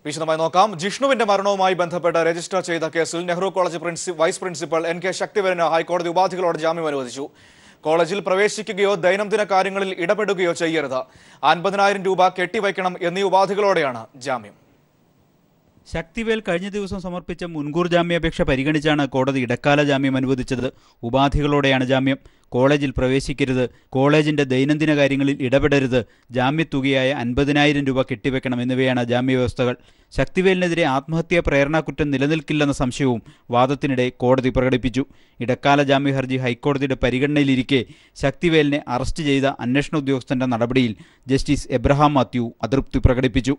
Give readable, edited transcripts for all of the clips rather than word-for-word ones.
വിശദമായി നോക്കാം. ജിഷ്ണുവിന്റെ മരണവുമായി ബന്ധപ്പെട്ട് രജിസ്റ്റർ ചെയ്ത കേസിൽ Nehru college vice principal NK ശക്തിവേലിന് ഹൈക്കോടതി ഉപാധികളോടെ ജാമ്യം അനുവദിച്ചു. കോളേജിൽ പ്രവേശിക്കുകയോ ദൈനംദിന കാര്യങ്ങളിൽ ഇടപെടുകയോ ചെയ്യരുത്, 50,000 രൂപ കെട്ടിവയ്ക്കണം എന്നീ ഉപാധികളോടെയാണ് ജാമ്യം. ശക്തിവേൽ കഴിഞ്ഞ ദിവസം സമർപ്പിച്ച മുൻകൂർ ജാമ്യാപേക്ഷ പരിഗണിച്ചാണ് കോടതി ഇടക്കാല ജാമ്യം അനുവദിച്ചത്. ഉപാധികളോടെയാണ് ജാമ്യം. കോളേജിൽ പ്രവേശിക്കരുത്, കോളേജിന്റെ ദൈനംദിന കാര്യങ്ങളിൽ ഇടപെടരുത്, ജാമ്യത്തുകയായ 50,000 രൂപ കെട്ടിവെക്കണം എന്നിവയാണ് ജാമ്യവ്യവസ്ഥകൾ. ശക്തിവേലിനെതിരെ ആത്മഹത്യാ പ്രേരണാകുറ്റം നിലനിൽക്കില്ലെന്ന സംശയവും വാദത്തിനിടെ കോടതി പ്രകടിപ്പിച്ചു. ഇടക്കാല ജാമ്യ ഹർജി ഹൈക്കോടതിയുടെ പരിഗണനയിലിരിക്കെ ശക്തിവേലിനെ അറസ്റ്റ് ചെയ്ത അന്വേഷണ ഉദ്യോഗസ്ഥന്റെ നടപടിയിൽ ജസ്റ്റിസ് എബ്രഹാം മാത്യു അതൃപ്തി പ്രകടിപ്പിച്ചു.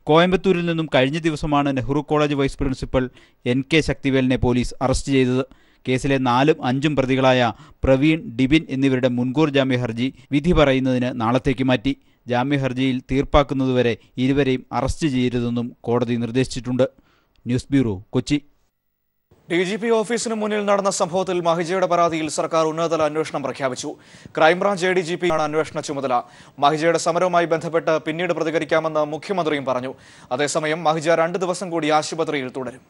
കോയമ്പത്തൂരിൽ നിന്നും കഴിഞ്ഞ ദിവസമാണ് Nehru college vice principal NK ശക്തിവേലിനെ പോലീസ് അറസ്റ്റ് ചെയ്തത്. കേസിലെ 4ഉം 5ഉം പ്രതികളായ പ്രവീൺ, ഡിബിൻ എന്നിവരുടെ മുൻകൂർ ജാമ്യ ഹർജി വിധി പറയുന്നതിന് നാളത്തേക്ക് മാറ്റി. ജാമ്യ ഹർജിയിൽ തീർപ്പാക്കുന്നതുവരെ ഇരുവരെയും അറസ്റ്റ് ചെയ്യരുതെന്നും കോടതി നിർദ്ദേശിച്ചിട്ടുണ്ട്. News bureau, Kochi. DGP ഓഫീസിന് മുന്നിൽ നടന്ന സംഭവത്തിൽ മഹിജയുടെ പരാതിയിൽ സർക്കാർ ഉന്നതതല അന്വേഷണം പ്രഖ്യാപിച്ചു. ക്രൈംബ്രാഞ്ച് ADGP ആണ് അന്വേഷണ ചുമതല. മഹിജയുടെ സമരവുമായി ബന്ധപ്പെട്ട് പിന്നീട് പ്രതികരിക്കാമെന്ന് മുഖ്യമന്ത്രിയും പറഞ്ഞു. അതേസമയം മഹിജ 2 ദിവസം കൂടി ആശുപത്രിയിൽ തുടരും.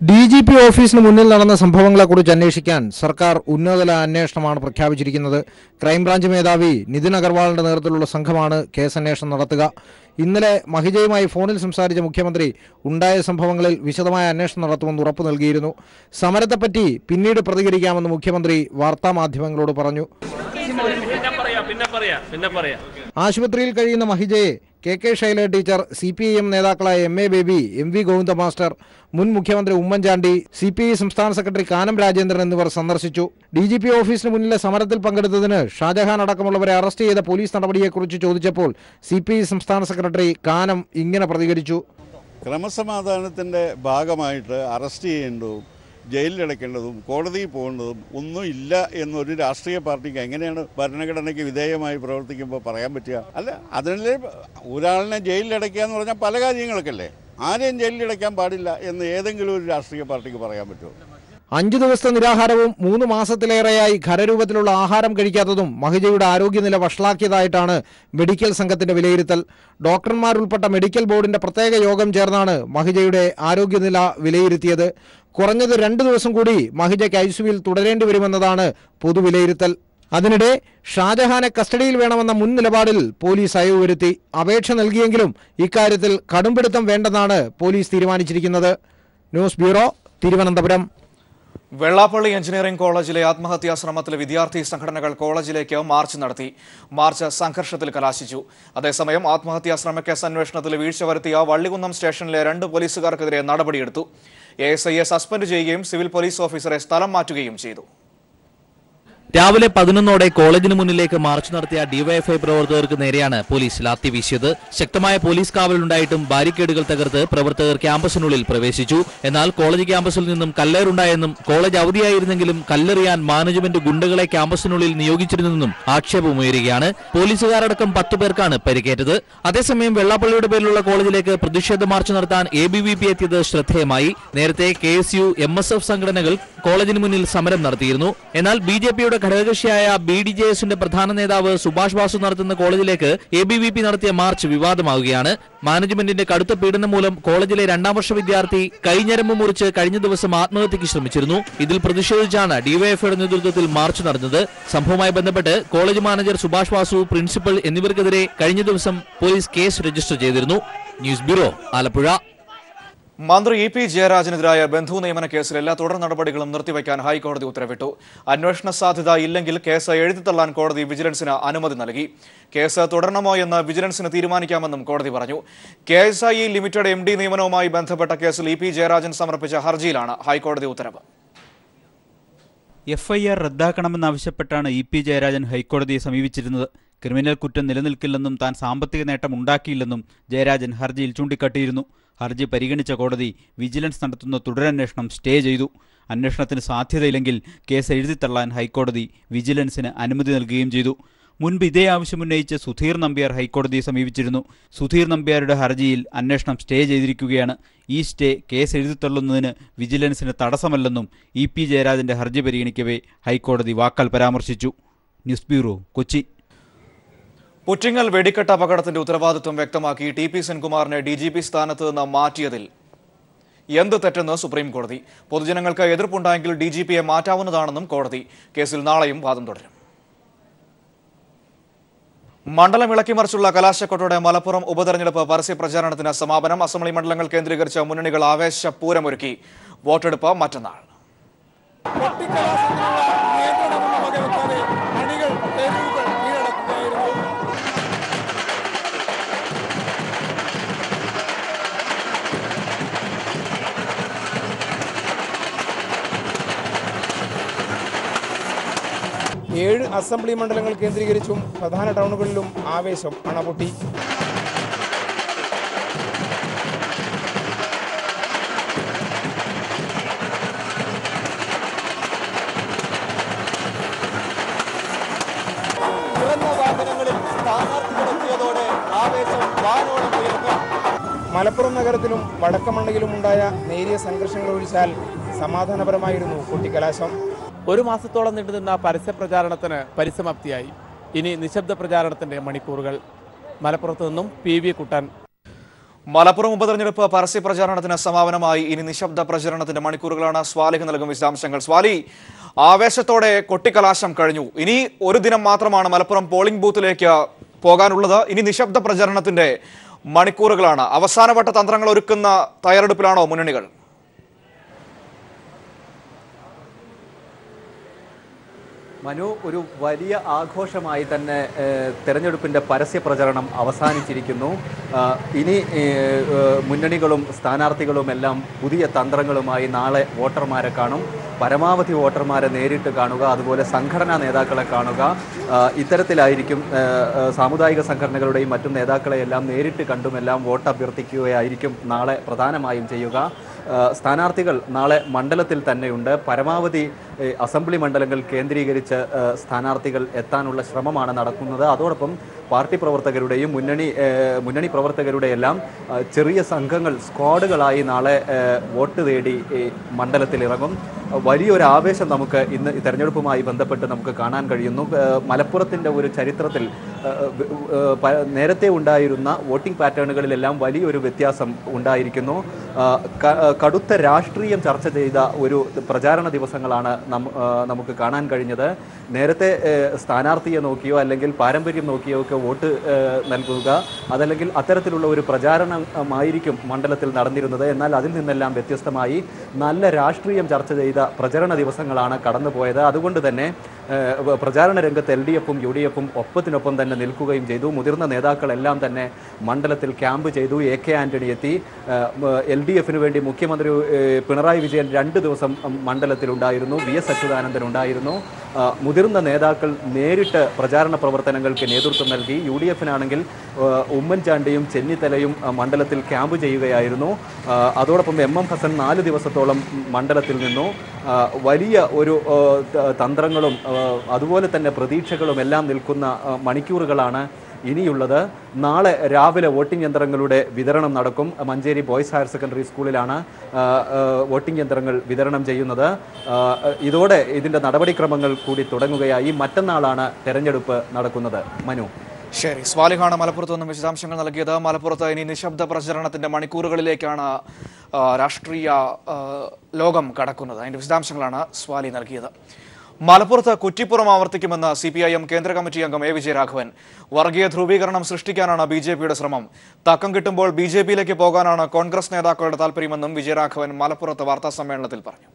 DGP ഓഫീസിന് മുന്നിൽ നടന്ന സംഭവങ്ങളെക്കുറിച്ച് അന്വേഷിക്കാൻ സർക്കാർ ഉന്നതതല അന്വേഷണമാണ് പ്രഖ്യാപിച്ചിരിക്കുന്നത്. ക്രൈംബ്രാഞ്ച് മേധാവി നിതിൻ അഗർവാളിന്റെ നേതൃത്വത്തിലുള്ള സംഘമാണ് കേസന്വേഷണം നടത്തുക. ഇന്നലെ മഹിജയുമായി ഫോണിൽ സംസാരിച്ച മുഖ്യമന്ത്രി ഉണ്ടായ സംഭവങ്ങളിൽ വിശദമായ അന്വേഷണം നടത്തുമെന്ന് ഉറപ്പു നൽകിയിരുന്നു. സമരത്തെപ്പറ്റി പിന്നീട് പ്രതികരിക്കാമെന്ന് മുഖ്യമന്ത്രി വാർത്താമാധ്യമങ്ങളോട് പറഞ്ഞു. ആശുപത്രിയിൽ കഴിയുന്ന മഹിജയെ KK ശൈല ടീച്ചർ, CPIM നേതാക്കളായ MA baby, MV Govinda master, മുൻ മുഖ്യമന്ത്രി ഉമ്മൻചാണ്ടി, CPI സംസ്ഥാന സെക്രട്ടറി കാനം രാജേന്ദ്രൻ എന്നിവർ സന്ദർശിച്ചു. DGP ഓഫീസിന് മുന്നിലെ സമരത്തിൽ പങ്കെടുത്തതിന് ഷാജഹാൻ അടക്കമുള്ളവരെ അറസ്റ്റ് ചെയ്ത പോലീസ് നടപടിയെക്കുറിച്ച് ചോദിച്ചപ്പോൾ CPI സംസ്ഥാന സെക്രട്ടറി കാനം ഇങ്ങനെ പ്രതികരിച്ചു. ക്രമസമാധാനത്തിൻ്റെ ഭാഗമായിട്ട് അറസ്റ്റ് ചെയ്യേണ്ടതും ജയിലിലടയ്ക്കേണ്ടതും കോടതിയിൽ പോകേണ്ടതും ഒന്നും ഇല്ല എന്നൊരു രാഷ്ട്രീയ പാർട്ടിക്ക് എങ്ങനെയാണ് ഭരണഘടനയ്ക്ക് വിധേയമായി പ്രവർത്തിക്കുമ്പോൾ പറയാൻ പറ്റുക? അല്ല, അതിനല്ലേ ഒരാളിനെ ജയിലിലടയ്ക്കുക എന്ന് പറഞ്ഞാൽ പല കാര്യങ്ങൾക്കല്ലേ. ആരെയും ജയിലിലടയ്ക്കാൻ പാടില്ല എന്ന് ഏതെങ്കിലും ഒരു രാഷ്ട്രീയ പാർട്ടിക്ക് പറയാൻ പറ്റുമോ? 5 ദിവസത്തെ നിരാഹാരവും 3 മാസത്തിലേറെയായി ഖരരൂപത്തിലുള്ള ആഹാരം കഴിക്കാത്തതും മഹിജയുടെ ആരോഗ്യനില വഷളാക്കിയതായിട്ടാണ് മെഡിക്കൽ സംഘത്തിന്റെ വിലയിരുത്തൽ. ഡോക്ടർമാരുൾപ്പെട്ട മെഡിക്കൽ ബോർഡിന്റെ പ്രത്യേക യോഗം ചേർന്നാണ് മഹിജയുടെ ആരോഗ്യനില വിലയിരുത്തിയത്. കുറഞ്ഞത് 2 ദിവസം കൂടി മഹിജയ്ക്ക് ICUവിൽ തുടരേണ്ടി വരുമെന്നതാണ് പൊതുവിലയിരുത്തൽ. അതിനിടെ ഷാജഹാനെ കസ്റ്റഡിയിൽ വേണമെന്ന മുൻ നിലപാടിൽ പോലീസ് അയവ് വരുത്തി. അപേക്ഷ നൽകിയെങ്കിലും ഇക്കാര്യത്തിൽ കടുംപിടുത്തം വേണ്ടെന്നാണ് പോലീസ് തീരുമാനിച്ചിരിക്കുന്നത്. News bureau, Thiruvananthapuram. Vellappally engineering കോളേജിലെ ആത്മഹത്യാ ശ്രമത്തിലെ വിദ്യാർത്ഥി സംഘടനകൾ കോളേജിലേക്ക് മാർച്ച് നടത്തി. മാർച്ച് സംഘർഷത്തിൽ കലാശിച്ചു. അതേസമയം ആത്മഹത്യാ ശ്രമക്കേസ് അന്വേഷണത്തിൽ വീഴ്ച വരുത്തിയ വള്ളികുന്നം സ്റ്റേഷനിലെ 2 പോലീസുകാർക്കെതിരെ നടപടിയെടുത്തു. ASIയെ സസ്പെൻഡ് ചെയ്യുകയും സിവിൽ പോലീസ് ഓഫീസറെ സ്ഥലം മാറ്റുകയും ചെയ്തു. രാവിലെ 11ഓടെ കോളേജിന് മുന്നിലേക്ക് മാർച്ച് നടത്തിയ ഡിവൈഎഫ്ഐ പ്രവർത്തകർക്ക് നേരെയാണ് പോലീസ് ലാത്തി വീശിയത്. ശക്തമായ പോലീസ് കാവലുണ്ടായിട്ടും ബാരിക്കേഡുകൾ തകർത്ത് പ്രവർത്തകർ ക്യാമ്പസിനുള്ളിൽ പ്രവേശിച്ചു. എന്നാൽ കോളേജ് ക്യാമ്പസിൽ നിന്നും കല്ലേറുണ്ടായെന്നും കോളേജ് അവധിയായിരുന്നെങ്കിലും കല്ലെറിയാൻ മാനേജ്മെന്റ് ഗുണ്ടകളെ ക്യാമ്പസിനുള്ളിൽ നിയോഗിച്ചിരുന്നെന്നും ആക്ഷേപമുയരുകയാണ്. പോലീസുകാരടക്കം 10 പേർക്കാണ് പരിക്കേറ്റത്. അതേസമയം വെള്ളാപ്പള്ളിയുടെ പേരിലുള്ള കോളേജിലേക്ക് പ്രതിഷേധ മാർച്ച് നടത്താൻ ABVP എത്തിയത് ശ്രദ്ധേയമായി. നേരത്തെ KSU, MSF സംഘടനകൾ കോളേജിന് മുന്നിൽ സമരം നടത്തിയിരുന്നു. എന്നാൽ BJPയുടെ ഘടകകക്ഷിയായ BDJSന്റെ പ്രധാന നേതാവ് സുഭാഷ് വാസു നടത്തുന്ന കോളേജിലേക്ക് ABVP നടത്തിയ മാർച്ച് വിവാദമാവുകയാണ്. മാനേജ്മെന്റിന്റെ കടുത്ത പീഡനം മൂലം കോളേജിലെ 2ാം വർഷ വിദ്യാർത്ഥി കൈഞ്ഞരമ്പ് മുറിച്ച് കഴിഞ്ഞ ദിവസം ആത്മഹത്യയ്ക്ക് ശ്രമിച്ചിരുന്നു. ഇതിൽ പ്രതിഷേധിച്ചാണ് ഡിവൈഎഫ്ഐയുടെ നേതൃത്വത്തിൽ മാർച്ച് നടന്നത്. സംഭവവുമായി ബന്ധപ്പെട്ട് college manager Subhash Vasu, principal എന്നിവർക്കെതിരെ കഴിഞ്ഞ ദിവസം പോലീസ് കേസ് രജിസ്റ്റർ ചെയ്തിരുന്നു. News bureau, Alappuzha. മന്ത്രി EP ജയരാജനെതിരായ ബന്ധു നിയമന കേസിൽ എല്ലാ തുടർ നടപടികളും നിർത്തിവെക്കാൻ ഹൈക്കോടതി ഉത്തരവിട്ടു. അന്വേഷണ സാധ്യത ഇല്ലെങ്കിൽ കേസ് എഴുതിത്തള്ളാൻ കോടതി വിജിലൻസിന് അനുമതി നൽകി. കേസ് തുടരണമോ എന്ന് വിജിലൻസിന് തീരുമാനിക്കാമെന്നും കോടതി പറഞ്ഞു. KSI ലിമിറ്റഡ് MD നിയമനവുമായി ബന്ധപ്പെട്ട കേസിൽ EP ജയരാജൻ സമർപ്പിച്ച ഹർജിയിലാണ് ഹൈക്കോടതി ഉത്തരവ്. FIR റദ്ദാക്കണമെന്നാവശ്യപ്പെട്ടാണ് EP ജയരാജൻ ഹൈക്കോടതിയെ സമീപിച്ചിരുന്നത്. ക്രിമിനൽ കുറ്റം നിലനിൽക്കില്ലെന്നും താൻ സാമ്പത്തിക നേട്ടം ഉണ്ടാക്കിയില്ലെന്നും ജയരാജൻ ഹർജിയിൽ ചൂണ്ടിക്കാട്ടിയിരുന്നു. ഹർജി പരിഗണിച്ച കോടതി വിജിലൻസ് നടത്തുന്ന തുടരന്വേഷണം സ്റ്റേ ചെയ്തു. അന്വേഷണത്തിന് സാധ്യതയില്ലെങ്കിൽ കേസ് എഴുതിത്തള്ളാൻ ഹൈക്കോടതി വിജിലൻസിന് അനുമതി നൽകുകയും ചെയ്തു. മുൻപ് ഇതേ ആവശ്യമുന്നയിച്ച് സുധീർ നമ്പ്യാർ ഹൈക്കോടതിയെ സമീപിച്ചിരുന്നു. സുധീർ നമ്പ്യാരുടെ ഹർജിയിൽ അന്വേഷണം സ്റ്റേ ചെയ്തിരിക്കുകയാണ്. ഈ സ്റ്റേ കേസ് എഴുതിത്തള്ളുന്നതിന് വിജിലൻസിന് തടസ്സമല്ലെന്നും EP ജയരാജന്റെ ഹർജി പരിഗണിക്കവേ ഹൈക്കോടതി വാക്കാൽ പരാമർശിച്ചു. News bureau, Kochi. പുറ്റിങ്ങൽ വെടിക്കെട്ട് അപകടത്തിന്റെ ഉത്തരവാദിത്വം വ്യക്തമാക്കി ടി പി സെൻകുമാറിനെ DGP സ്ഥാനത്ത് നിന്ന് മാറ്റിയതിൽ എന്ത് തെറ്റെന്ന് സുപ്രീം കോടതി. പൊതുജനങ്ങൾക്ക് എതിർപ്പുണ്ടായെങ്കിൽ DGPയെ മാറ്റാവുന്നതാണെന്നും കോടതി. കേസിൽ നാളെയും വാദം തുടരും. മണ്ഡലം ഇളക്കിമറിച്ചുള്ള കലാശക്കൊട്ടോടെ മലപ്പുറം ഉപതെരഞ്ഞെടുപ്പ് പരസ്യ പ്രചാരണത്തിന് സമാപനം. അസംബ്ലി മണ്ഡലങ്ങൾ കേന്ദ്രീകരിച്ച മുന്നണികൾ ആവേശപൂരമൊരുക്കി. വോട്ടെടുപ്പ് മറ്റന്നാൾ. ഏഴ് അസംബ്ലി മണ്ഡലങ്ങൾ കേന്ദ്രീകരിച്ചും പ്രധാന ടൗണുകളിലും ആവേശം അണപൊട്ടി. മലപ്പുറം നഗരത്തിലും വടക്കമണ്ണയിലും ഉണ്ടായ നേരിയ സംഘർഷങ്ങൾ ഒഴിച്ചാൽ സമാധാനപരമായിരുന്നു കൊട്ടിക്കലാശം. ഒരു മാസത്തോളം നീണ്ടുനിന്ന പരസ്യ പ്രചാരണത്തിന് പരിസമാപ്തിയായി. ഇനി നിശബ്ദ പ്രചാരണത്തിന്റെ മണിക്കൂറുകൾ. മലപ്പുറത്ത് നിന്നും PV കുട്ടൻ. മലപ്പുറം ഉപതെരഞ്ഞെടുപ്പ് പരസ്യ പ്രചാരണത്തിന് സമാപനമായി. ഇനി നിശബ്ദ പ്രചരണത്തിന്റെ മണിക്കൂറുകളാണ്. സ്വാലിഹ് നൽകും വിശദാംശങ്ങൾ. സ്വാലി, ആവേശത്തോടെ കൊട്ടിക്കലാശം കഴിഞ്ഞു. ഇനി ഒരു ദിനം മാത്രമാണ് മലപ്പുറം പോളിംഗ് ബൂത്തിലേക്ക് പോകാനുള്ളത്. ഇനി നിശബ്ദ പ്രചരണത്തിന്റെ മണിക്കൂറുകളാണ്. അവസാനവട്ട തന്ത്രങ്ങൾ ഒരുക്കുന്ന തയ്യാറെടുപ്പിലാണോ മുന്നണികൾ? മനു, ഒരു വലിയ ആഘോഷമായി തന്നെ തെരഞ്ഞെടുപ്പിൻ്റെ പരസ്യ പ്രചരണം അവസാനിച്ചിരിക്കുന്നു. ഇനി മുന്നണികളും സ്ഥാനാർത്ഥികളും എല്ലാം പുതിയ തന്ത്രങ്ങളുമായി നാളെ വോട്ടർമാരെ കാണും. പരമാവധി വോട്ടർമാരെ നേരിട്ട് കാണുക, അതുപോലെ സംഘടനാ നേതാക്കളെ കാണുക. ഇത്തരത്തിലായിരിക്കും സാമുദായിക സംഘടനകളുടെയും മറ്റും നേതാക്കളെയെല്ലാം നേരിട്ട് കണ്ടുമെല്ലാം വോട്ട് അഭ്യർത്ഥിക്കുകയായിരിക്കും നാളെ പ്രധാനമായും ചെയ്യുക. സ്ഥാനാർത്ഥികൾ നാളെ മണ്ഡലത്തിൽ തന്നെയുണ്ട്. പരമാവധി അസംബ്ലി മണ്ഡലങ്ങൾ കേന്ദ്രീകരിച്ച് സ്ഥാനാർത്ഥികൾ എത്താനുള്ള ശ്രമമാണ് നടക്കുന്നത്. അതോടൊപ്പം പാർട്ടി പ്രവർത്തകരുടെയും മുന്നണി പ്രവർത്തകരുടെയെല്ലാം ചെറിയ സംഘങ്ങൾ, സ്ക്വാഡുകളായി നാളെ വോട്ട് തേടി മണ്ഡലത്തിൽ ഇറങ്ങും. വലിയൊരു ആവേശം നമുക്ക് ഇന്ന് തെരഞ്ഞെടുപ്പുമായി ബന്ധപ്പെട്ട് നമുക്ക് കാണാൻ കഴിയുന്നു. മലപ്പുറത്തിൻ്റെ ഒരു ചരിത്രത്തിൽ നേരത്തെ ഉണ്ടായിരുന്ന വോട്ടിംഗ് പാറ്റേണുകളിലെല്ലാം വലിയൊരു വ്യത്യാസം ഉണ്ടായിരിക്കുന്നു. കടുത്ത രാഷ്ട്രീയം ചർച്ച ചെയ്ത ഒരു പ്രചാരണ ദിവസങ്ങളാണ് നമുക്ക് കാണാൻ കഴിഞ്ഞത്. നേരത്തെ സ്ഥാനാർത്ഥിയെ നോക്കിയോ അല്ലെങ്കിൽ പാരമ്പര്യം നോക്കിയോ ഒക്കെ വോട്ട് നൽകുക, അതല്ലെങ്കിൽ അത്തരത്തിലുള്ള ഒരു പ്രചാരണമായിരിക്കും മണ്ഡലത്തിൽ നടന്നിരുന്നത്. എന്നാൽ അതിൽ നിന്നെല്ലാം വ്യത്യസ്തമായി നല്ല രാഷ്ട്രീയം ചർച്ച ചെയ്ത പ്രചരണ ദിവസങ്ങളാണ് കടന്നുപോയത്. അതുകൊണ്ട് തന്നെ പ്രചാരണ രംഗത്ത് LDFും UDFും ഒപ്പത്തിനൊപ്പം തന്നെ നിൽക്കുകയും ചെയ്തു. മുതിർന്ന നേതാക്കളെല്ലാം തന്നെ മണ്ഡലത്തിൽ ക്യാമ്പ് ചെയ്തു. AK ആന്റണി എത്തി. LDFിന് വേണ്ടി മുഖ്യമന്ത്രി പിണറായി വിജയൻ 2 ദിവസം മണ്ഡലത്തിലുണ്ടായിരുന്നു. VS അച്യുതാനന്ദൻ ഉണ്ടായിരുന്നു. മുതിർന്ന നേതാക്കൾ നേരിട്ട് പ്രചാരണ പ്രവർത്തനങ്ങൾക്ക് നേതൃത്വം നൽകി. UDFിനാണെങ്കിൽ ഉമ്മൻചാണ്ടിയും ചെന്നിത്തലയും മണ്ഡലത്തിൽ ക്യാമ്പ് ചെയ്യുകയായിരുന്നു. അതോടൊപ്പം MM ഹസൻ 4 ദിവസത്തോളം മണ്ഡലത്തിൽ നിന്നു. വലിയ ഒരു തന്ത്രങ്ങളും അതുപോലെ തന്നെ പ്രതീക്ഷകളും എല്ലാം നിൽക്കുന്ന മണിക്കൂറുകളാണ് ഇനിയുള്ളത്. നാളെ രാവിലെ വോട്ടിംഗ് യന്ത്രങ്ങളുടെ വിതരണം നടക്കും. മഞ്ചേരി ബോയ്സ് ഹയർ സെക്കൻഡറി സ്കൂളിലാണ് വോട്ടിംഗ് യന്ത്രങ്ങൾ വിതരണം ചെയ്യുന്നത്. ഇതോടെ ഇതിൻ്റെ നടപടിക്രമങ്ങൾ കൂടി തുടങ്ങുകയായി. മറ്റന്നാളാണ് തെരഞ്ഞെടുപ്പ് നടക്കുന്നത്. മനു. ശരി, സ്വാലിഹാണ് മലപ്പുറത്ത് നിന്നും വിശദാംശങ്ങൾ നൽകിയത്. മലപ്പുറത്ത് ഇനി നിശബ്ദ പ്രചരണത്തിന്റെ മണിക്കൂറുകളിലേക്കാണ് രാഷ്ട്രീയ ലോകം കടക്കുന്നത്. അതിന്റെ വിശദാംശങ്ങളാണ് സ്വാലി നൽകിയത്. മലപ്പുറത്ത് കുറ്റിപ്പുറം ആവർത്തിക്കുമെന്ന് CPIM കേന്ദ്ര കമ്മിറ്റി അംഗം A. വിജയരാഘവൻ. വർഗീയ ധ്രുവീകരണം സൃഷ്ടിക്കാനാണ് BJPയുടെ ശ്രമം. തക്കം കിട്ടുമ്പോൾ BJPയിലേക്ക് പോകാനാണ് കോൺഗ്രസ് നേതാക്കളുടെ താൽപര്യമെന്നും വിജയരാഘവൻ മലപ്പുറത്ത് വാർത്താ സമ്മേളനത്തിൽ പറഞ്ഞു.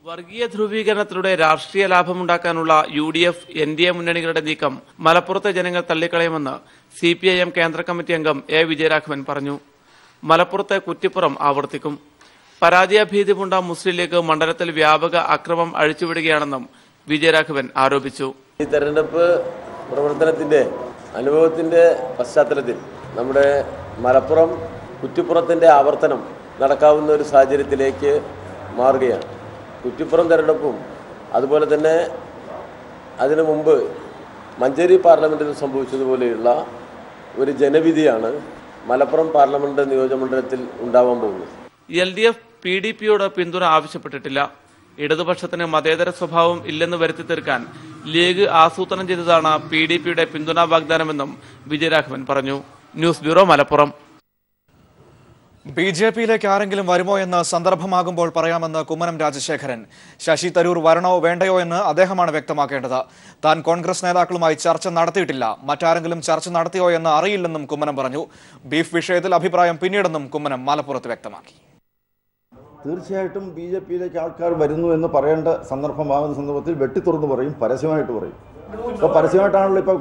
വർഗീയ ധ്രുവീകരണത്തിലൂടെ രാഷ്ട്രീയ ലാഭമുണ്ടാക്കാനുള്ള UDF NDA മുന്നണികളുടെ നീക്കം മലപ്പുറത്തെ ജനങ്ങൾ തള്ളിക്കളയുമെന്ന് CPIM കേന്ദ്ര കമ്മിറ്റി അംഗം A. വിജയരാഘവൻ പറഞ്ഞു. മലപ്പുറത്തെ കുറ്റിപ്പുറം ആവർത്തിക്കും. പരാജയഭീതി പൂണ്ട മുസ്ലിം ലീഗ് മണ്ഡലത്തിൽ വ്യാപക അക്രമം അഴിച്ചുവിടുകയാണെന്നും വിജയരാഘവൻ ആരോപിച്ചു. ഈ തെരഞ്ഞെടുപ്പ് പ്രവർത്തനത്തിന്റെ അനുഭവത്തിന്റെ പശ്ചാത്തലത്തിൽ നമ്മുടെ മലപ്പുറം കുറ്റിപ്പുറത്തിന്റെ ആവർത്തനം നടക്കാവുന്ന ഒരു സാഹചര്യത്തിലേക്ക് മാറുകയാണ്. കുറ്റിപ്പുറം തെരഞ്ഞെടുപ്പും അതുപോലെ തന്നെ അതിനു മുമ്പ് മഞ്ചേരി പാർലമെന്റിൽ സംഭവിച്ചതുപോലെയുള്ള ഒരു ജനവിധിയാണ് മലപ്പുറം പാർലമെന്റ് നിയോജകമണ്ഡലത്തിൽ ഉണ്ടാവാൻ പോകുന്നത്. LDF PDPയോട് പിന്തുണ ആവശ്യപ്പെട്ടിട്ടില്ല. ഇടതുപക്ഷത്തിന് മതേതര സ്വഭാവം ഇല്ലെന്ന് വരുത്തി തീർക്കാൻ ലീഗ് ആസൂത്രണം ചെയ്തതാണ് PDPയുടെ പിന്തുണാ വാഗ്ദാനമെന്നും വിജയരാഘവൻ പറഞ്ഞു. News bureau, Malappuram. BJPയിലേക്ക് ആരെങ്കിലും വരുമോ എന്ന് സന്ദർഭമാകുമ്പോൾ പറയാമെന്ന് കുമ്മനം രാജശേഖരൻ. ശശി തരൂർ വരണോ വേണ്ടയോ എന്ന് അദ്ദേഹമാണ് വ്യക്തമാക്കേണ്ടത്. താൻ കോൺഗ്രസ് നേതാക്കളുമായി ചർച്ച നടത്തിയിട്ടില്ല. മറ്റാരെങ്കിലും ചർച്ച നടത്തിയോ എന്ന് അറിയില്ലെന്നും കുമ്മനം പറഞ്ഞു. ബീഫ് വിഷയത്തിൽ അഭിപ്രായം പിന്നീടെന്നും കുമ്മനം മലപ്പുറത്ത് വ്യക്തമാക്കി. തീർച്ചയായിട്ടും BJPയിലേക്ക് ആൾക്കാർ വരുന്നു എന്ന് പറയേണ്ട സന്ദർഭമാകുന്ന സന്ദർഭത്തിൽ വെട്ടിത്തുറന്ന് പറയും, പരസ്യമായിട്ട് പറയും. ഇപ്പോൾ പരസ്യമായിട്ടാണല്ലോ ഇപ്പോൾ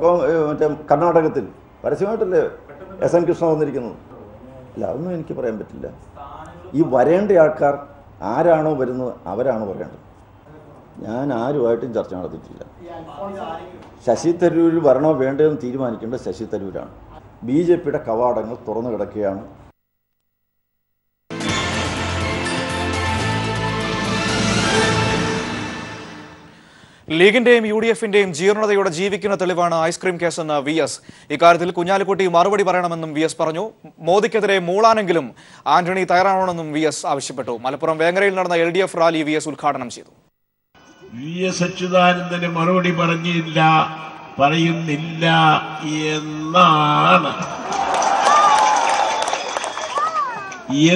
മറ്റേ കർണാടകത്തിൽ പരസ്യമായിട്ടല്ലേ SN കൃഷ്ണ വന്നിരിക്കുന്നത്. അല്ല, അതൊന്നും എനിക്ക് പറയാൻ പറ്റില്ല. ഈ വരേണ്ട ആൾക്കാർ ആരാണോ വരുന്നത് അവരാണ് പറയേണ്ടത്. ഞാൻ ആരുമായിട്ടും ചർച്ച നടത്തിയിട്ടില്ല. ശശി തരൂരിൽ വരണോ വേണ്ടതെന്ന് തീരുമാനിക്കേണ്ടത് ശശി തരൂരാണ്. BJPയുടെ കവാടങ്ങൾ തുറന്നു കിടക്കുകയാണ്. ലീഗിന്റെയും UDFന്റെയും ജീർണതയോടെ ജീവിക്കുന്ന തെളിവാണ് ഐസ്ക്രീം കേസെന്ന് VS. ഇക്കാര്യത്തിൽ കുഞ്ഞാലിക്കുട്ടി മറുപടി പറയണമെന്നും VS പറഞ്ഞു. മോദിക്കെതിരെ മൂളാനെങ്കിലും ആന്റണി തയ്യാറാവണമെന്നും VS ആവശ്യപ്പെട്ടു. മലപ്പുറം വേങ്ങരയിൽ നടന്ന LDF റാലി VS ഉദ്ഘാടനം ചെയ്തു. VS അച്യുതാനന്ദന് മറുപടി പറയുന്നില്ല എന്നാണ്.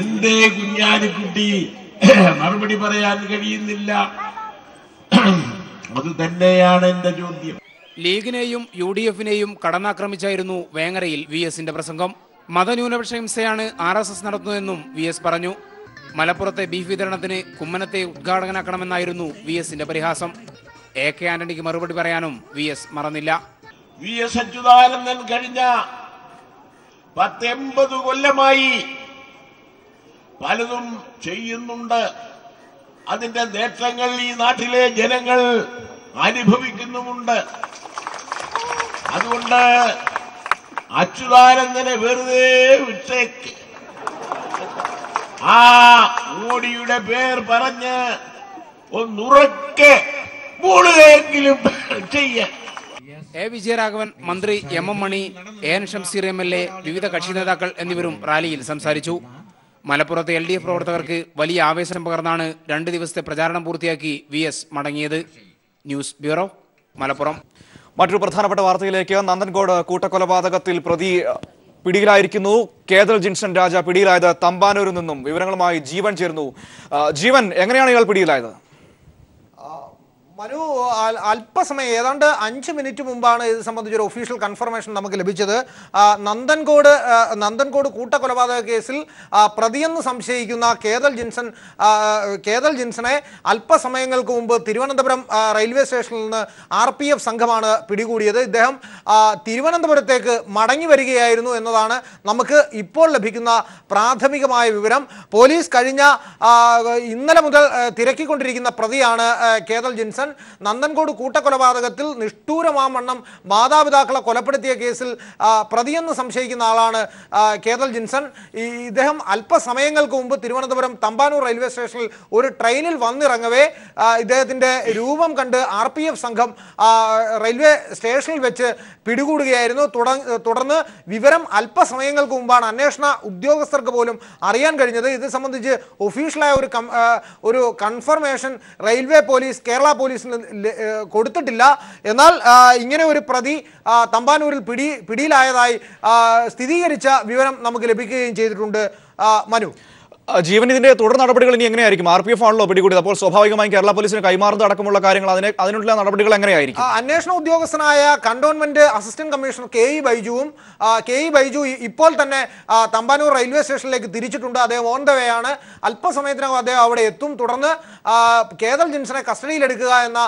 എന്തേ കുഞ്ഞാലിക്കുട്ടി മറുപടി പറയാൻ കഴിയുന്നില്ല? അത് തന്നെയാണ് എന്റെ ചോദ്യം. ലീഗിനെയും UDFനെയും കടന്നാക്രമിച്ചായിരുന്നു വേങ്ങരയിൽ VSന്റെ പ്രസംഗം. മതന്യൂനപക്ഷ ഹിംസയാണ് RSS നടത്തുന്നതെന്നും VS പറഞ്ഞു. മലപ്പുറത്തെ ബീഫ് വിതരണത്തിന് കുമ്മനത്തെ ഉദ്ഘാടകനാക്കണമെന്നായിരുന്നു VSന്റെ പരിഹാസം. AK ആന്റണിക്ക് മറുപടി പറയാനും VS മറന്നില്ല. VS അച്യുതാനന്ദൻ കഴിഞ്ഞ 80 കൊല്ലമായി പലതും ചെയ്യുന്നുണ്ട്. അതിന്റെ നേട്ടങ്ങൾ ഈ നാട്ടിലെ ജനങ്ങൾ അനുഭവിക്കുന്നുമുണ്ട്. അതുകൊണ്ട് അച്യുതാനന്ദനെ വെറുതെ വിട്ടേക്ക്. ആ മോഡിയുടെ പേർ പറഞ്ഞ് ഒന്നുറക്കെ മൂളുകയെങ്കിലും ചെയ്യ. A. വിജയരാഘവൻ, മന്ത്രി MM money, AN Shamseer MLA, വിവിധ കക്ഷി നേതാക്കൾ എന്നിവരും റാലിയിൽ സംസാരിച്ചു. മലപ്പുറത്തെ LDF പ്രവർത്തകർക്ക് വലിയ ആവേശം പകർന്നാണ് 2 ദിവസത്തെ പ്രചാരണം പൂർത്തിയാക്കി VS മടങ്ങിയത്. News bureau, Malappuram. മറ്റൊരു പ്രധാനപ്പെട്ട വാർത്തയിലേക്ക്. നന്ദൻകോട് കൂട്ടക്കൊലപാതകത്തിൽ പ്രതി പിടിയിലായിരിക്കുന്നു. കേതൽ ജിൻസൺ രാജ പിടിയിലായത് തമ്പാനൂരിൽ നിന്നും. വിവരങ്ങളുമായി ജീവൻ ചേർന്നു. ജീവൻ, എങ്ങനെയാണ് ഇയാൾ പിടിയിലായത്? മനു, അല്പസമയം ഏതാണ്ട് 5 മിനിറ്റ് മുമ്പാണ് ഇത് സംബന്ധിച്ചൊരു ഒഫീഷ്യൽ കൺഫർമേഷൻ നമുക്ക് ലഭിച്ചത്. നന്ദൻകോട് കൂട്ടക്കൊലപാതക കേസിൽ പ്രതിയെന്ന് സംശയിക്കുന്ന കേതൽ ജിൻസനെ അല്പസമയങ്ങൾക്ക് മുമ്പ് തിരുവനന്തപുരം റെയിൽവേ സ്റ്റേഷനിൽ നിന്ന് RPF സംഘമാണ് പിടികൂടിയത്. ഇദ്ദേഹം തിരുവനന്തപുരത്തേക്ക് മടങ്ങി വരികയായിരുന്നു എന്നതാണ് നമുക്ക് ഇപ്പോൾ ലഭിക്കുന്ന പ്രാഥമികമായ വിവരം. പോലീസ് ഇന്നലെ മുതൽ തിരക്കിക്കൊണ്ടിരിക്കുന്ന പ്രതിയാണ് കേതൽ ജിൻസൺ. നന്ദൻകോട് കൂട്ടക്കൊലപാതകത്തിൽ നിഷ്ഠൂരമാവണ്ണം മാതാപിതാക്കളെ കൊലപ്പെടുത്തിയ കേസിൽ പ്രതിയെന്ന് സംശയിക്കുന്ന ആളാണ് കേതൽ ജിൻസൺ. ഇദ്ദേഹം അല്പസമയങ്ങൾക്ക് മുമ്പ് തിരുവനന്തപുരം തമ്പാനൂർ റെയിൽവേ സ്റ്റേഷനിൽ ഒരു ട്രെയിനിൽ വന്നിറങ്ങവേ ഇദ്ദേഹത്തിന്റെ രൂപം കണ്ട് RPF സംഘം റെയിൽവേ സ്റ്റേഷനിൽ വെച്ച് പിടികൂടുകയായിരുന്നു. തുടർന്ന് വിവരം അല്പസമയങ്ങൾക്ക് മുമ്പാണ് അന്വേഷണ ഉദ്യോഗസ്ഥർക്ക് പോലും അറിയാൻ കഴിഞ്ഞത്. ഇത് സംബന്ധിച്ച് ഒഫീഷ്യലായ ഒരു കൺഫർമേഷൻ റെയിൽവേ പോലീസ്, കേരള പോലീസിന് കൊടുത്തിട്ടില്ല. എന്നാൽ ഇങ്ങനെ ഒരു പ്രതി തമ്പാനൂരിൽ പിടിയിലായതായി സ്ഥിരീകരിച്ച വിവരം നമുക്ക് ലഭിക്കുകയും ചെയ്തിട്ടുണ്ട്. മനു, ജീവൻ, ഇതിന്റെ തുടർ നടപടികൾ ഇനി എങ്ങനെയായിരിക്കും? RPF ആണല്ലോ പിടികൂടിയത്. അപ്പോൾ സ്വാഭാവികമായും കേരള പോലീസിന് കൈമാറുന്നത് അടക്കമുള്ള കാര്യങ്ങൾ അതിനുള്ള നടപടികൾ എങ്ങനെയായിരിക്കും? അന്വേഷണ ഉദ്യോഗസ്ഥനായ cantonment assistant commissioner KE Baiju ഇപ്പോൾ തന്നെ തമ്പാനൂർ റെയിൽവേ സ്റ്റേഷനിലേക്ക് തിരിച്ചിട്ടുണ്ട്. അദ്ദേഹം ഓൺ ദ വേ ആണ്. അല്പസമയത്തിനകം അദ്ദേഹം അവിടെ എത്തും. തുടർന്ന് കേതൽ ജിൻസനെ കസ്റ്റഡിയിലെടുക്കുക എന്ന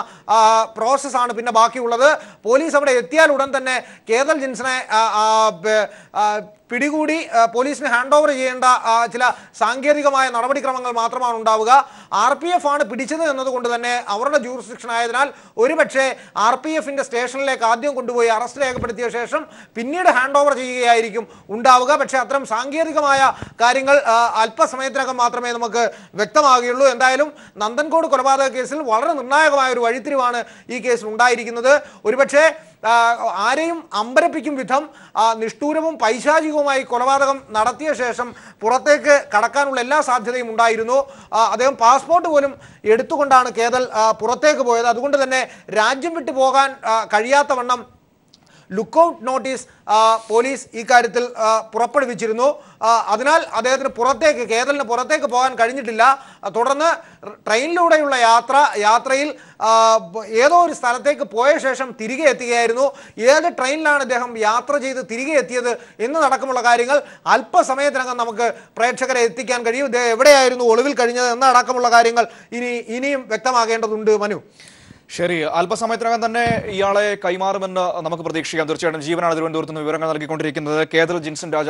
പ്രോസസ്സാണ് പിന്നെ ബാക്കിയുള്ളത്. പോലീസ് അവിടെ എത്തിയാൽ ഉടൻ തന്നെ കേതൽ ജിൻസനെ പിടികൂടി പോലീസിന് ഹാൻഡ് ഓവർ ചെയ്യേണ്ട ചില സാങ്കേതികമായ നടപടിക്രമങ്ങൾ മാത്രമാണ് ഉണ്ടാവുക. RPF ആണ് പിടിച്ചത് എന്നതുകൊണ്ട് തന്നെ അവരുടെ ജൂറിസ്ഡിക്ഷൻ ആയതിനാൽ ഒരുപക്ഷെ RPFന്റെ സ്റ്റേഷനിലേക്ക് ആദ്യം കൊണ്ടുപോയി അറസ്റ്റ് രേഖപ്പെടുത്തിയ ശേഷം പിന്നീട് ഹാൻഡ് ഓവർ ചെയ്യുകയായിരിക്കും ഉണ്ടാവുക. പക്ഷേ അത്തരം സാങ്കേതികമായ കാര്യങ്ങൾ അല്പസമയത്തിനകം മാത്രമേ നമുക്ക് വ്യക്തമാകുകയുള്ളൂ. എന്തായാലും നന്ദൻകോട് കൊലപാതക കേസിൽ വളരെ നിർണായകമായ ഒരു വഴിത്തിരിവാണ് ഈ കേസിൽ ഉണ്ടായിരിക്കുന്നത്. ഒരുപക്ഷെ ആരെയും അമ്പരപ്പിക്കും വിധം നിഷ്ഠൂരവും പൈശാചികവുമായി കൊലപാതകം നടത്തിയ ശേഷം പുറത്തേക്ക് കടക്കാനുള്ള എല്ലാ സാധ്യതയും ഉണ്ടായിരുന്നു. അദ്ദേഹം പാസ്പോർട്ട് പോലും എടുത്തുകൊണ്ടാണ് കേതൽ പുറത്തേക്ക് പോയത്. അതുകൊണ്ട് തന്നെ രാജ്യം വിട്ടു പോകാൻ കഴിയാത്ത വണ്ണം ലുക്കൌട്ട് നോട്ടീസ് പോലീസ് ഇക്കാര്യത്തിൽ പുറപ്പെടുവിച്ചിരുന്നു. അതിനാൽ അദ്ദേഹത്തിന് കേരളിന് പുറത്തേക്ക് പോകാൻ കഴിഞ്ഞിട്ടില്ല. തുടർന്ന് ട്രെയിനിലൂടെയുള്ള യാത്രയിൽ ഏതോ ഒരു സ്ഥലത്തേക്ക് പോയ ശേഷം തിരികെ എത്തുകയായിരുന്നു. ഏത് ട്രെയിനിലാണ് ഇദ്ദേഹം യാത്ര ചെയ്ത് തിരികെ എത്തിയത് എന്നതടക്കമുള്ള കാര്യങ്ങൾ അല്പസമയത്തിനകം നമുക്ക് പ്രേക്ഷകരെ എത്തിക്കാൻ കഴിയും. ഇദ്ദേഹം എവിടെയായിരുന്നു ഒളിവിൽ കഴിഞ്ഞത് എന്നതടക്കമുള്ള കാര്യങ്ങൾ ഇനിയും വ്യക്തമാകേണ്ടതുണ്ട്. മനു, ശരി, അല്പസമയത്തിനകം തന്നെ ഇയാളെ കൈമാറുമെന്ന് നമുക്ക് പ്രതീക്ഷിക്കാം. തീർച്ചയായിട്ടും ജീവനാണ് തിരുവനന്തപുരത്ത് നിന്ന് വിവരങ്ങൾ നൽകിക്കൊണ്ടിരിക്കുന്നത്. കേതൽ ജിൻസൺ രാജ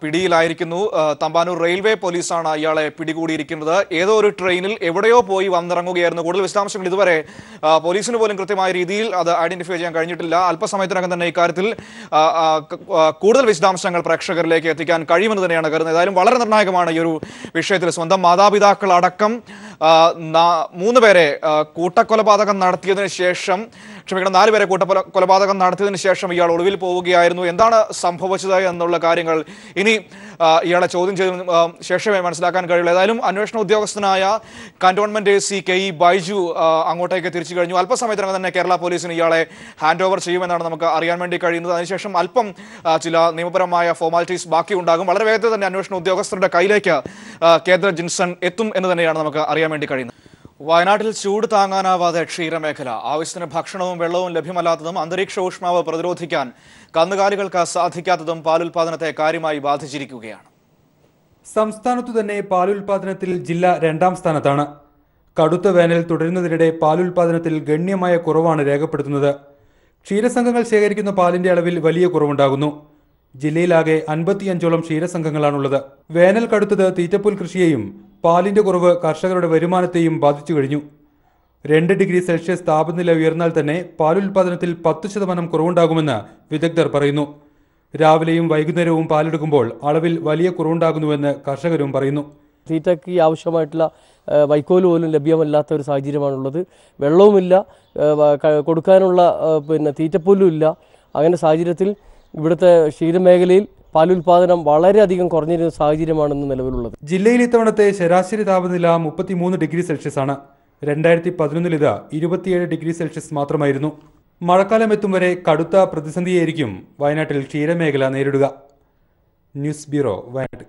പിടിയിലായിരിക്കുന്നു. തമ്പാനൂർ റെയിൽവേ പോലീസാണ് ഇയാളെ പിടികൂടിയിരിക്കുന്നത്. ഏതോ ഒരു ട്രെയിനിൽ എവിടെയോ പോയി വന്നിറങ്ങുകയായിരുന്നു. കൂടുതൽ വിശദാംശങ്ങൾ ഇതുവരെ പോലീസിന് പോലും കൃത്യമായ രീതിയിൽ അത് ഐഡന്റിഫൈ ചെയ്യാൻ കഴിഞ്ഞിട്ടില്ല. അല്പസമയത്തിനകം തന്നെ ഇക്കാര്യത്തിൽ കൂടുതൽ വിശദാംശങ്ങൾ പ്രേക്ഷകരിലേക്ക് എത്തിക്കാൻ കഴിയുമെന്ന് തന്നെയാണ് കരുതുന്നത്. ഏതായാലും വളരെ നിർണായകമാണ് ഈ ഒരു വിഷയത്തിൽ. സ്വന്തം മാതാപിതാക്കൾ അടക്കം 3 പേരെ കൂട്ടക്കൊലപാതകം നടത്തിയതിനു ശേഷം 4 പേരെ കൊലപാതകം നടത്തിയതിനു ശേഷം ഇയാൾ ഒളിവിൽ പോവുകയായിരുന്നു. എന്താണ് സംഭവിച്ചത് എന്നുള്ള കാര്യങ്ങൾ ഇനി ഇയാളെ ചോദ്യം ചെയ്തതിന് ശേഷമേ മനസ്സിലാക്കാൻ കഴിയുള്ളൂ. ഏതായാലും അന്വേഷണ ഉദ്യോഗസ്ഥനായ കന്റോൺമെന്റ് എ.സി. കെ.ഇ. ബൈജു അങ്ങോട്ടേക്ക് തിരിച്ചു കഴിഞ്ഞു. അല്പസമയത്തിനകം തന്നെ കേരള പോലീസിന് ഇയാളെ ഹാൻഡ് ഓവർ ചെയ്യുമെന്നാണ് നമുക്ക് അറിയാൻ വേണ്ടി കഴിയുന്നത്. അതിനുശേഷം അല്പം ചില നിയമപരമായ ഫോർമാലിറ്റീസ് ബാക്കിയുണ്ടാകും. വളരെ വേഗത്തിൽ തന്നെ അന്വേഷണ ഉദ്യോഗസ്ഥരുടെ കയ്യിലേക്ക് കേതൽ ജിൻസൺ എത്തും എന്ന് തന്നെയാണ് നമുക്ക് അറിയാൻ വേണ്ടി കഴിയുന്നത്. വയനാട്ടിൽ ചൂട് താങ്ങാനാവാതെ ക്ഷീരമേഖല. ആവശ്യത്തിന് ഭക്ഷണവും വെള്ളവും ലഭ്യമല്ലാത്തതും അന്തരീക്ഷ ഊഷ്മാവ് പ്രതിരോധിക്കാൻ കന്നുകാലികൾക്ക് സാധിക്കാത്തതും പാലുൽപാദനത്തെ കാര്യമായി ബാധിച്ചിരിക്കുകയാണ്. സംസ്ഥാനത്തു തന്നെ പാലുൽപാദനത്തിൽ ജില്ല 2ാം സ്ഥാനത്താണ്. കടുത്ത വേനൽ തുടരുന്നതിനിടെ പാലുൽപാദനത്തിൽ ഗണ്യമായ കുറവാണ് രേഖപ്പെടുത്തുന്നത്. ക്ഷീരസംഘങ്ങൾ ശേഖരിക്കുന്ന പാലിന്റെ അളവിൽ വലിയ കുറവുണ്ടാകുന്നു. ജില്ലയിലാകെ 55ഓളം ക്ഷീരസംഘങ്ങളാണുള്ളത്. വേനൽ കടുത്തത് തീറ്റപ്പുൽ കൃഷിയെയും പാലിന്റെ കുറവ് കർഷകരുടെ വരുമാനത്തെയും ബാധിച്ചു കഴിഞ്ഞു. 2 ഡിഗ്രി സെൽഷ്യസ് താപനില ഉയർന്നാൽ തന്നെ പാലുൽപാദനത്തിൽ 10% കുറവുണ്ടാകുമെന്ന് വിദഗ്ധർ പറയുന്നു. രാവിലെയും വൈകുന്നേരവും പാലെടുക്കുമ്പോൾ അളവിൽ വലിയ കുറവുണ്ടാകുന്നുവെന്ന് കർഷകരും പറയുന്നു. തീറ്റയ്ക്ക് ആവശ്യമായിട്ടുള്ള വൈക്കോൽ പോലും ലഭ്യമല്ലാത്ത ഒരു സാഹചര്യമാണുള്ളത്. വെള്ളവുമില്ല, കൊടുക്കാനുള്ള തീറ്റപ്പുല്ലും ഇല്ല. അങ്ങനെ സാഹചര്യത്തിൽ ഇവിടുത്തെ ക്ഷീരമേഖലയിൽ പാലുൽപാദനം വളരെയധികം കുറഞ്ഞിരുന്ന സാഹചര്യമാണെന്ന് നിലവിലുള്ളത്. ജില്ലയിൽ ഇത്തവണത്തെ ശരാശരി താപനില 33 ഡിഗ്രി സെൽഷ്യസ് ആണ്. 2011 ഇത് 27 ഡിഗ്രി സെൽഷ്യസ് മാത്രമായിരുന്നു. മഴക്കാലം എത്തും വരെ കടുത്ത പ്രതിസന്ധിയായിരിക്കും വയനാട്ടിൽ ക്ഷീരമേഖല നേരിടുക. News bureau, Wayanad.